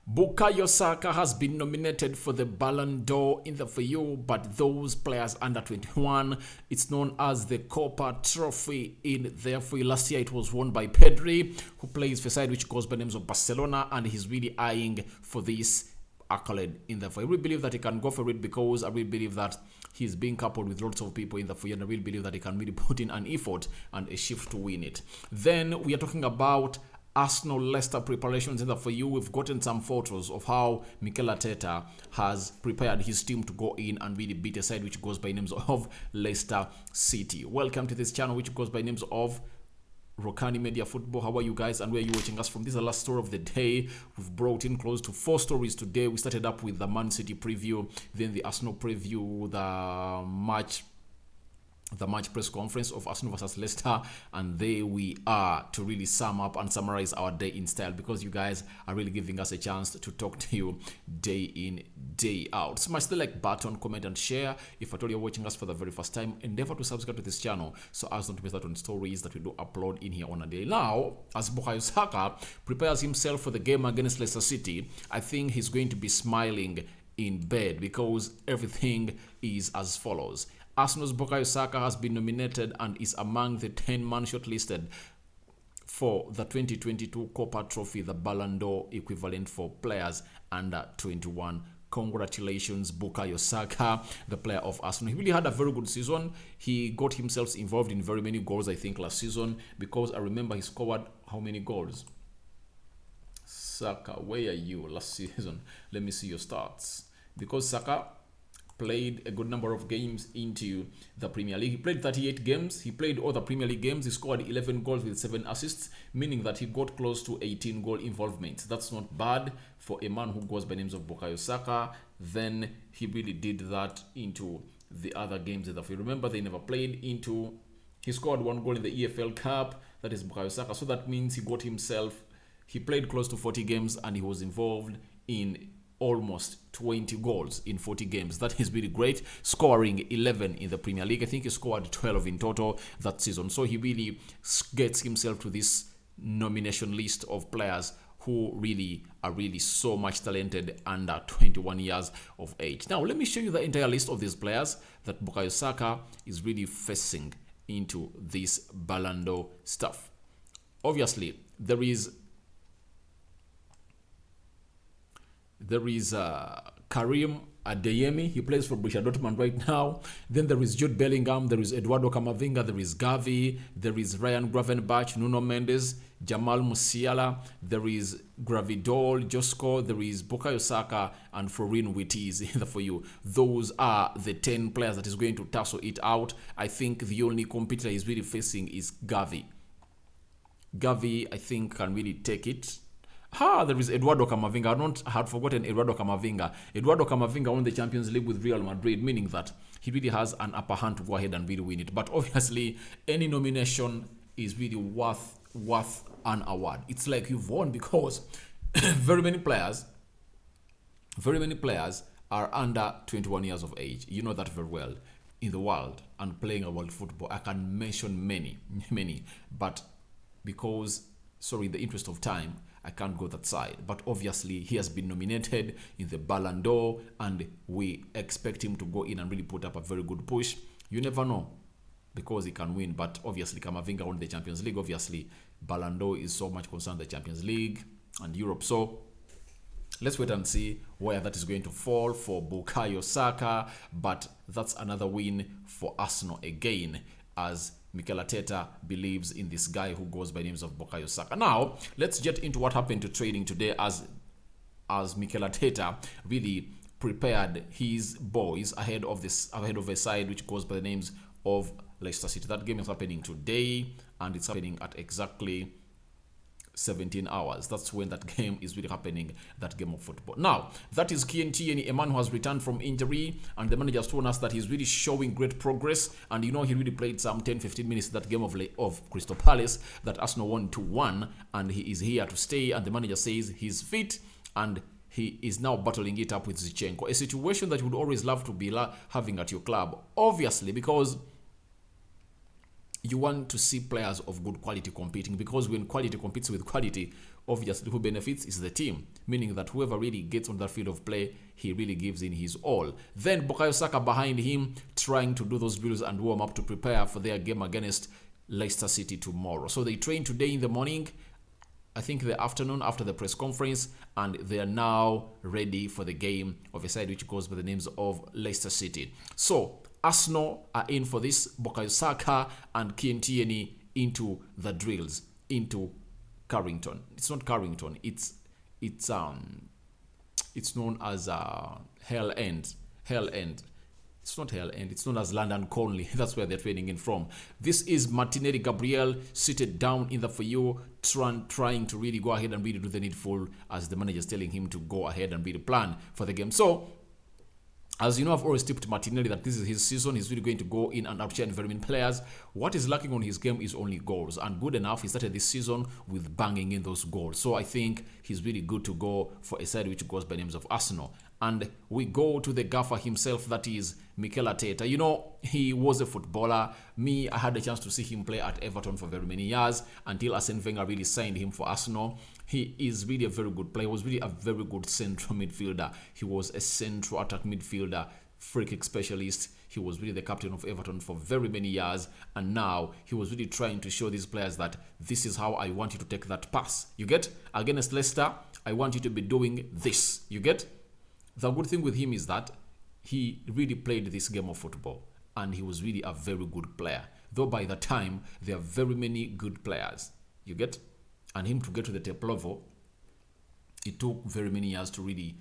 Bukayo Saka has been nominated for the Ballon d'Or in the FAU, but those players under 21, it's known as the Copa Trophy in the FAU. Last year it was won by Pedri, who plays for a side which goes by names of Barcelona, and he's really eyeing for this accolade in the FAU. I really believe that he can go for it because I really believe that he's being coupled with lots of people in the FAU, and I really believe that he can really put in an effort and a shift to win it. Then we are talking about Arsenal-Leicester preparations in the FAU. We've gotten some photos of how Mikel Arteta has prepared his team to go in and really beat a side which goes by names of Leicester City. Welcome to this channel which goes by names of Rokani Media Football. How are you guys and where are you watching us from? This is the last story of the day. We've brought in close to 4 stories today. We started up with the Man City preview, then the Arsenal preview, the match press conference of Arsenal versus Leicester, and there we are to really sum up and summarize our day in style, because you guys are really giving us a chance to talk to you day in, day out. Smash the like button, comment and share. If at all you're watching us for the very first time, endeavor to subscribe to this channel so as not to miss out on stories that we do upload in here on a day. Now, as Bukayo Saka prepares himself for the game against Leicester City, I think he's going to be smiling in bed because everything is as follows. Arsenal's Bukayo Saka has been nominated and is among the 10 men shortlisted for the 2022 Copa Trophy, the Ballon d'Or equivalent for players under 21. Congratulations, Bukayo Saka, the player of Arsenal. He really had a very good season. He got himself involved in very many goals, I think, last season, because I remember he scored how many goals? Saka, where are you last season? Let me see your stats. Because Saka played a good number of games into the Premier League. He played 38 games. He played all the Premier League games. He scored 11 goals with 7 assists, meaning that he got close to 18 goal involvements. That's not bad for a man who goes by names of Bukayo Saka. Then he really did that into the other games. If you remember, they never played into... He scored 1 goal in the EFL Cup. That is Bukayo Saka. So that means he got himself... He played close to 40 games and he was involved in almost 20 goals in 40 games. That is really great, scoring 11 in the Premier League. I think he scored 12 in total that season. So he really gets himself to this nomination list of players who really are really so much talented under 21 years of age. Now, let me show you the entire list of these players that Bukayo Saka is really facing into this Ballon d'Or stuff. Obviously, there is Karim Adeyemi. He plays for Borussia Dortmund right now. Then there is Jude Bellingham. There is Eduardo Camavinga. There is Gavi. There is Ryan Gravenberch, Nuno Mendes, Jamal Musiala. There is Gravidol, Josko. There is Bukayo Saka and Florin Wirtz in the FAU. Those are the 10 players that is going to tussle it out. I think the only competitor he's really facing is Gavi. Gavi, I think, can really take it. There is Eduardo Camavinga. I had forgotten Eduardo Camavinga. Eduardo Camavinga won the Champions League with Real Madrid, meaning that he really has an upper hand to go ahead and really win it. But obviously, any nomination is really worth an award. It's like you've won because very many players are under 21 years of age. You know that very well in the world and playing a world football. I can mention many, but because, sorry, in the interest of time, I can't go that side. But obviously, he has been nominated in the Ballon d'Or, and we expect him to go in and really put up a very good push. You never know, because he can win. But obviously, Camavinga won the Champions League. Obviously, Ballon d'Or is so much concerned the Champions League and Europe. So let's wait and see where that is going to fall for Bukayo Saka. But that's another win for Arsenal again, as Mikel Arteta believes in this guy who goes by names of Bukayo Saka. Now, let's get into what happened to trading today as Mikel Arteta really prepared his boys ahead of a side which goes by the names of Leicester City. That game is happening today, and it's happening at exactly 17 hours. That's when that game is really happening, that game of football. Now, that is Tierney, a man who has returned from injury, and the manager has told us that he's really showing great progress. And you know, he really played some 10-15 minutes that game of Crystal Palace that Arsenal won 2-1, and he is here to stay. And the manager says he's fit and he is now battling it up with Zinchenko, a situation that you would always love to be having at your club, obviously, because you want to see players of good quality competing, because when quality competes with quality, obviously who benefits is the team, meaning that whoever really gets on that field of play, he really gives in his all. Then Bukayo Saka behind him, trying to do those drills and warm up to prepare for their game against Leicester City tomorrow. So they train today in the morning, I think the afternoon after the press conference, and they are now ready for the game of a side which goes by the names of Leicester City. So Arsenal are in for this. Bukayo Saka and Kientieni into the drills, into Carrington. It's not Carrington. It's known as Hell End. Hell End. It's not Hell End. It's known as London Conley. That's where they're training in from. This is Martinelli Gabriel seated down in the for you, trying to really go ahead and really do the needful as the manager is telling him to go ahead and really plan for the game. So, as you know, I've always tipped Martinelli that this is his season. He's really going to go in and outshine very many players. What is lacking on his game is only goals. And good enough, he started this season with banging in those goals. So I think he's really good to go for a side which goes by names of Arsenal. And we go to the gaffer himself, that is Mikel Arteta. You know, he was a footballer. I had a chance to see him play at Everton for very many years until Arsene Wenger really signed him for Arsenal. He is really a very good player. He was really a very good central midfielder. He was a central attack midfielder, free kick specialist. He was really the captain of Everton for very many years. And now he was really trying to show these players that this is how I want you to take that pass. You get? Against Leicester, I want you to be doing this. You get? The good thing with him is that he really played this game of football and he was really a very good player. Though by the time, there are very many good players. You get? And him to get to the top level, it took very many years to really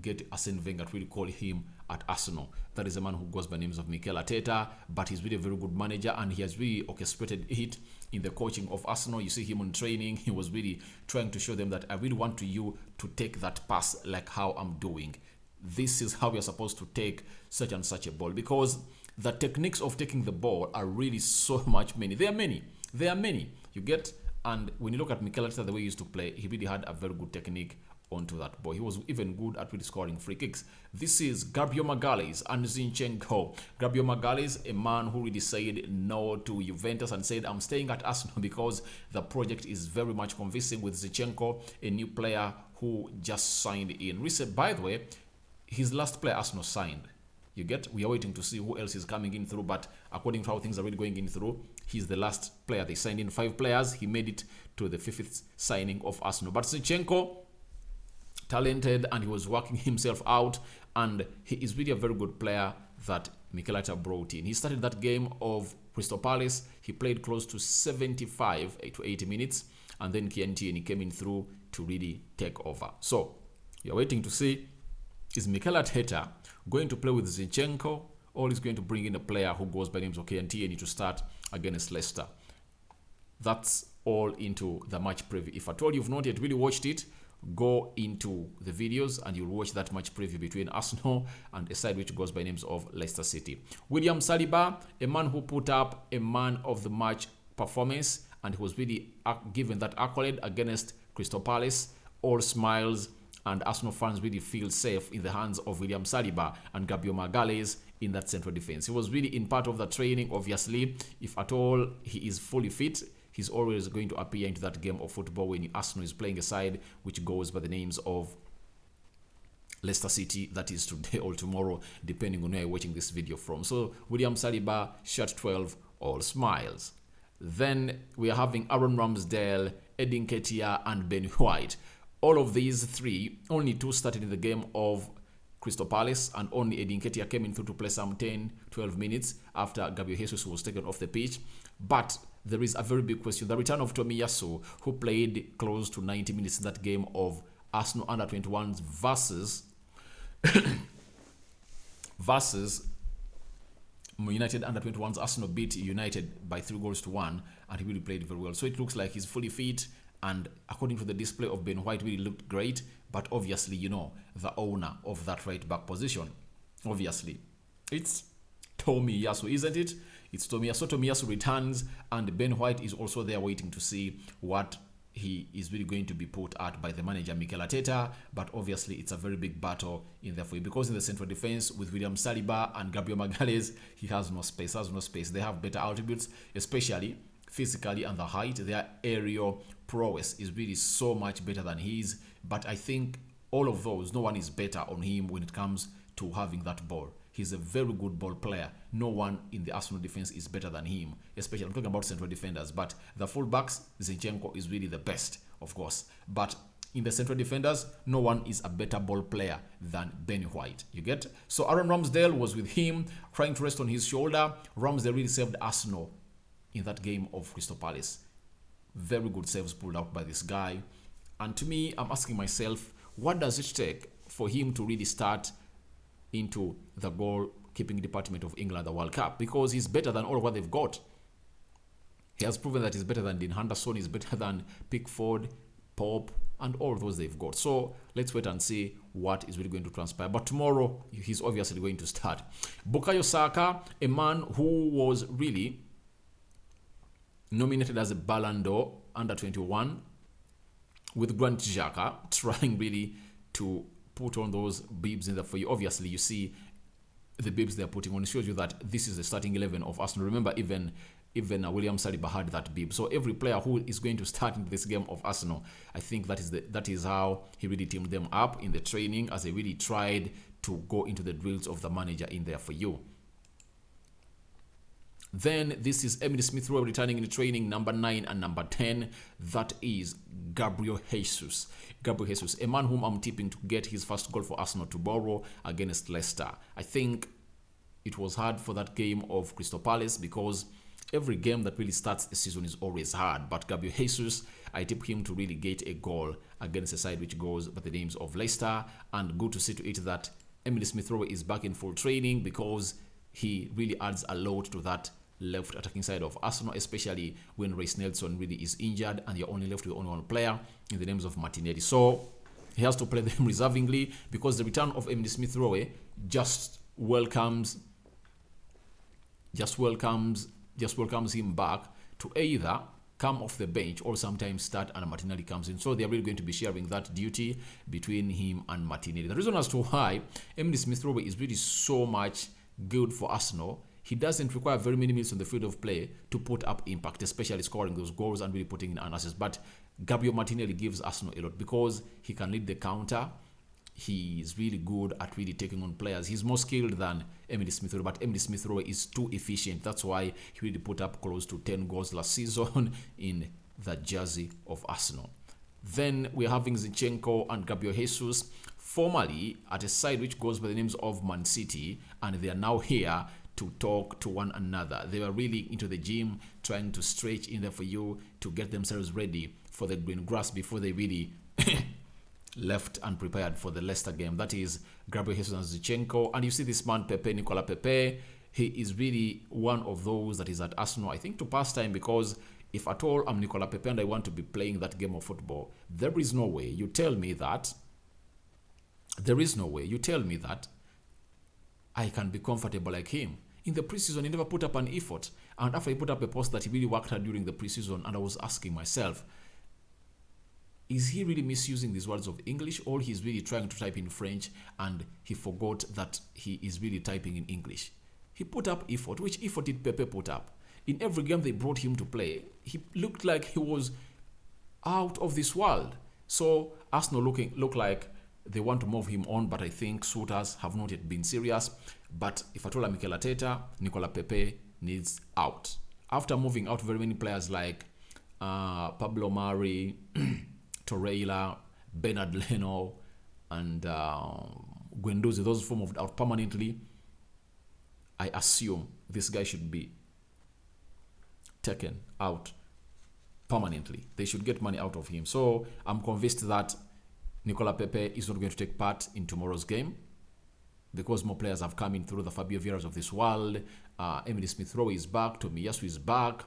get Arsene Wenger to really call him at Arsenal. That is a man who goes by names of Mikel Arteta, but he's really a very good manager and he has really orchestrated it in the coaching of Arsenal. You see him on training. He was really trying to show them that I really want you to take that pass like how I'm doing. This is how you're supposed to take such and such a ball, because the techniques of taking the ball are really so much many. There are many. You get? And when you look at Mikel Arteta, the way he used to play, he really had a very good technique onto that ball. He was even good at really scoring free kicks. This is Gabriel Magalhaes and Zinchenko. Gabriel Magalhaes, a man who really said no to Juventus and said, I'm staying at Arsenal because the project is very much convincing. With Zinchenko, a new player who just signed in. By the way, his last player Arsenal signed. You get? We are waiting to see who else is coming in through, but according to how things are really going in through, he's the last player. They signed in 5 players. He made it to the 5th signing of Arsenal. But Zinchenko, talented, and he was working himself out, and he is really a very good player that Mikel Arteta brought in. He started that game of Crystal Palace. He played close to 75 to 80 minutes, and then Kientieni came in through to really take over. So, you're waiting to see, is Mikel Arteta going to play with Zinchenko, or is going to bring in a player who goes by names of Kientieni to start against Leicester? That's all into the match preview. If at all you've not yet really watched it, go into the videos and you'll watch that match preview between Arsenal and a side which goes by names of Leicester City. William Saliba, a man who put up a man of the match performance and he was really given that accolade against Crystal Palace. All smiles, and Arsenal fans really feel safe in the hands of William Saliba and Gabriel Magalhaes in that central defense. He was really in part of the training, obviously. If at all he is fully fit, he's always going to appear into that game of football when Arsenal is playing a side which goes by the names of Leicester City. That is today or tomorrow, depending on where you're watching this video from. So William Saliba, shirt 12, all smiles. Then we are having Aaron Ramsdale, Eddie Nketiah, and Ben White. All of these 3, only 2 started in the game of Crystal Palace, and only Eddie Nketiah came in through to play some 10-12 minutes after Gabriel Jesus was taken off the pitch. But there is a very big question. The return of Tomiyasu, who played close to 90 minutes in that game of Arsenal under-21s versus United under-21s. Arsenal beat United by 3-1, and he really played very well. So it looks like he's fully fit, and according to the display of Ben White, really looked great. But obviously, you know, the owner of that right-back position, obviously, it's Tomiyasu, isn't it? It's Tomiyasu. Tomiyasu returns, and Ben White is also there waiting to see what he is really going to be put at by the manager, Mikel Arteta. But obviously, it's a very big battle in there for him, because in the central defense with William Saliba and Gabriel Magalhaes, he has no space. They have better attributes, especially physically and the height, their aerial prowess is really so much better than his. But I think all of those, no one is better on him when it comes to having that ball. He's a very good ball player. No one in the Arsenal defense is better than him, especially I'm talking about central defenders. But the fullbacks, Zinchenko is really the best, of course. But in the central defenders, no one is a better ball player than Ben White. You get? So Aaron Ramsdale was with him, trying to rest on his shoulder. Ramsdale really saved Arsenal in that game of Crystal Palace. Very good saves pulled out by this guy. And to me, I'm asking myself, what does it take for him to really start into the goalkeeping department of England at the World Cup? Because he's better than all of what they've got. He has proven that he's better than Dean Henderson, he's better than Pickford, Pope, and all of those they've got. So let's wait and see what is really going to transpire. But tomorrow, he's obviously going to start. Bukayo Saka, a man who was really nominated as a Ballon d'Or under 21, with Granit Xhaka trying really to put on those bibs in there for you. Obviously, you see the bibs they're putting on. It shows you that this is the starting 11 of Arsenal. Remember, even William Saliba had that bib. So every player who is going to start in this game of Arsenal, I think that is how he really teamed them up in the training, as they really tried to go into the drills of the manager in there for you. Then this is Emily Smith-Rowe returning in the training, number 9 and number 10. That is Gabriel Jesus. Gabriel Jesus, a man whom I'm tipping to get his first goal for Arsenal tomorrow against Leicester. I think it was hard for that game of Crystal Palace because every game that really starts a season is always hard. But Gabriel Jesus, I tip him to really get a goal against a side which goes by the names of Leicester. And good to see to it that Emily Smith-Rowe is back in full training, because he really adds a lot to that left attacking side of Arsenal, especially when Reece Nelson really is injured and you're only left with only one player in the names of Martinelli. So he has to play them reservingly, because the return of Emily Smith-Rowe just welcomes him back to either come off the bench or sometimes start and Martinelli comes in. So they're really going to be sharing that duty between him and Martinelli. The reason as to why Emily Smith-Rowe is really so much good for Arsenal, he doesn't require very many minutes on the field of play to put up impact, especially scoring those goals and really putting in an assist. But Gabriel Martinelli gives Arsenal a lot because he can lead the counter. He is really good at really taking on players. He's more skilled than Emily Smith-Rowe, but Emily Smith-Rowe is too efficient. That's why he really put up close to 10 goals last season in the jersey of Arsenal. Then we're having Zinchenko and Gabriel Jesus, formerly at a side which goes by the names of Man City, and they are now here to talk to one another. They were really into the gym, trying to stretch in there for you to get themselves ready for the green grass before they really left and prepared for the Leicester game. That is Gabriel Jesus and Zinchenko. And you see this man, Nicolas Pepe, he is really one of those that is at Arsenal, I think, to pass time, because if at all I'm Nicolas Pepe and I want to be playing that game of football, there is no way you tell me that I can be comfortable like him. In the preseason, he never put up an effort. And after he put up a post that he really worked hard during the preseason, and I was asking myself, is he really misusing these words of English, or he's really trying to type in French and he forgot that he is really typing in English? He put up effort. Which effort did Pepe put up? In every game they brought him to play, he looked like he was out of this world. So Arsenal look like they want to move him on, but I think suitors have not yet been serious. But if I told Mikel Arteta, Nicolas Pepe needs out. After moving out very many players like Pablo Mari, Torreira, Bernard Leno, and Guendouzi, those who moved out permanently, I assume this guy should be taken out permanently. They should get money out of him. So I'm convinced that Nicolas Pepe is not going to take part in tomorrow's game, because more players have come in through the Fabio Vieiras of this world. Emily Smith-Rowe is back, Tomiyasu is back,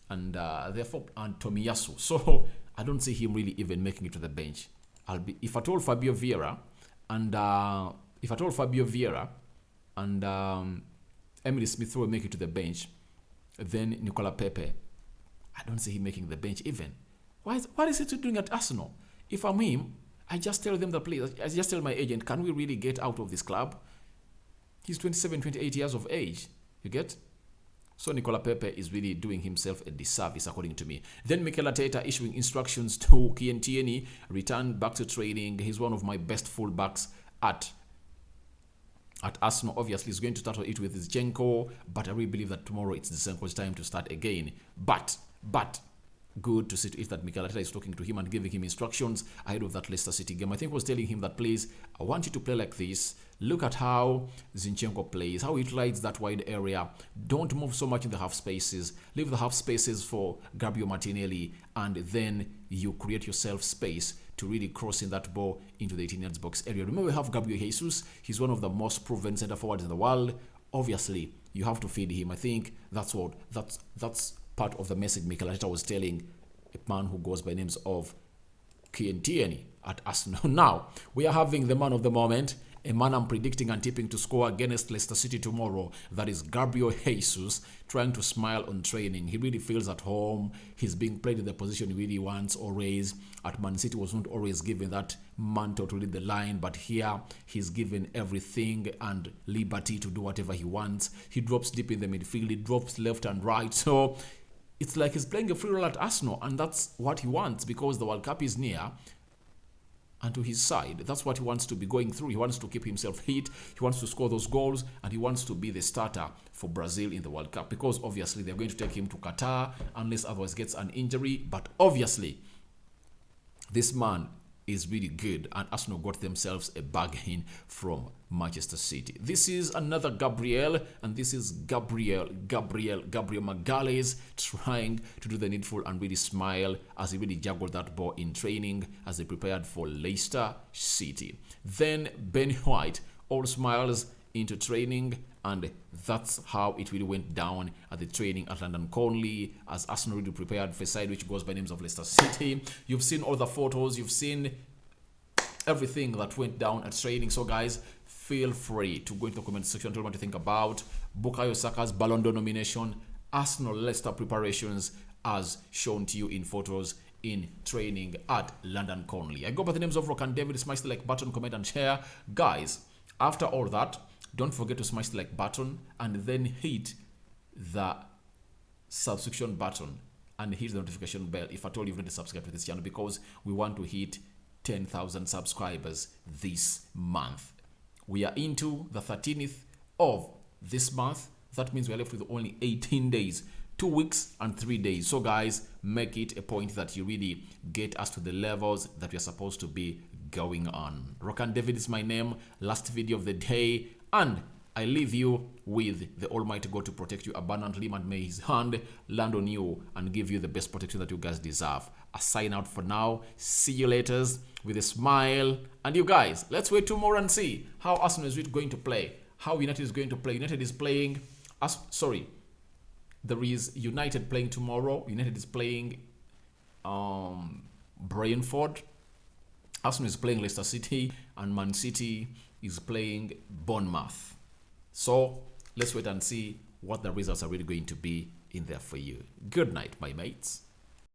and Tomiyasu. So I don't see him really even making it to the bench. If I told Fabio Vieira and Emily Smith-Rowe make it to the bench, then Nicolas Pepe, I don't see him making the bench even. What is he doing at Arsenal? If I'm him, I just tell them I just tell my agent, can we really get out of this club? He's 27, 28 years of age. You get? So Nicola Pepe is really doing himself a disservice, according to me. Then Mikel Arteta issuing instructions to Kieran Tierney, return back to training. He's one of my best fullbacks at Arsenal. Obviously, he's going to start it with Zinchenko, but I really believe that tomorrow it's Zinchenko's time to start again. But good to see to it that Mikel Arteta is talking to him and giving him instructions ahead of that Leicester City game. I think he was telling him that, please, I want you to play like this. Look at how Zinchenko plays, how he utilizes that wide area. Don't move so much in the half spaces. Leave the half spaces for Gabriel Martinelli, and then you create yourself space to really cross in that ball into the 18 yards box area. Remember, we have Gabriel Jesus. He's one of the most proven center forwards in the world. Obviously, you have to feed him. I think that's part of the message Mikel Arteta was telling a man who goes by names of Kieran Tierney at Arsenal. Now, we are having the man of the moment, a man I'm predicting and tipping to score against Leicester City tomorrow. That is Gabriel Jesus, trying to smile on training. He really feels at home. He's being played in the position he really wants always. At Man City was not always given that mantle to lead the line, but here he's given everything and liberty to do whatever he wants. He drops deep in the midfield. He drops left and right. So it's like he's playing a free role at Arsenal, and that's what he wants because the World Cup is near. And to his side, that's what he wants to be going through. He wants to keep himself fit. He wants to score those goals, and he wants to be the starter for Brazil in the World Cup because obviously they're going to take him to Qatar unless otherwise gets an injury. But obviously, this man is really good, and Arsenal got themselves a bargain from Manchester City. This is another Gabriel, and this is Gabriel Magalhaes trying to do the needful and really smile as he really juggled that ball in training as they prepared for Leicester City. Then Ben White, all smiles into training, and that's how it really went down at the training at London Conley as Arsenal really prepared for a side which goes by names of Leicester City. You've seen all the photos, you've seen everything that went down at training. So guys, feel free to go into the comment section and tell me what you think about Bukayo Saka's Ballon d'Or nomination, Arsenal Leicester preparations as shown to you in photos in training at London Conley. I go by the names of Rokani. Smash the like button, comment and share. Guys, after all that, don't forget to smash the like button and then hit the subscription button and hit the notification bell if at all you've not subscribed to this channel, because we want to hit 10,000 subscribers this month. We are into the 13th of this month. That means we're left with only 18 days, 2 weeks and 3 days. So guys, make it a point that you really get us to the levels that we are supposed to be going on. Rokani David is my name. Last video of the day, and I leave you with the Almighty God to protect you abundantly, and may his hand land on you and give you the best protection that you guys deserve. I sign out for now. See you later with a smile. And you guys, let's wait tomorrow and see how Arsenal is going to play, how United is going to play. United is playing, there is United playing tomorrow. United is playing Brentford. Arsenal is playing Leicester City, and Man City is playing Bournemouth. So let's wait and see what the results are really going to be in there for you. Good night, my mates.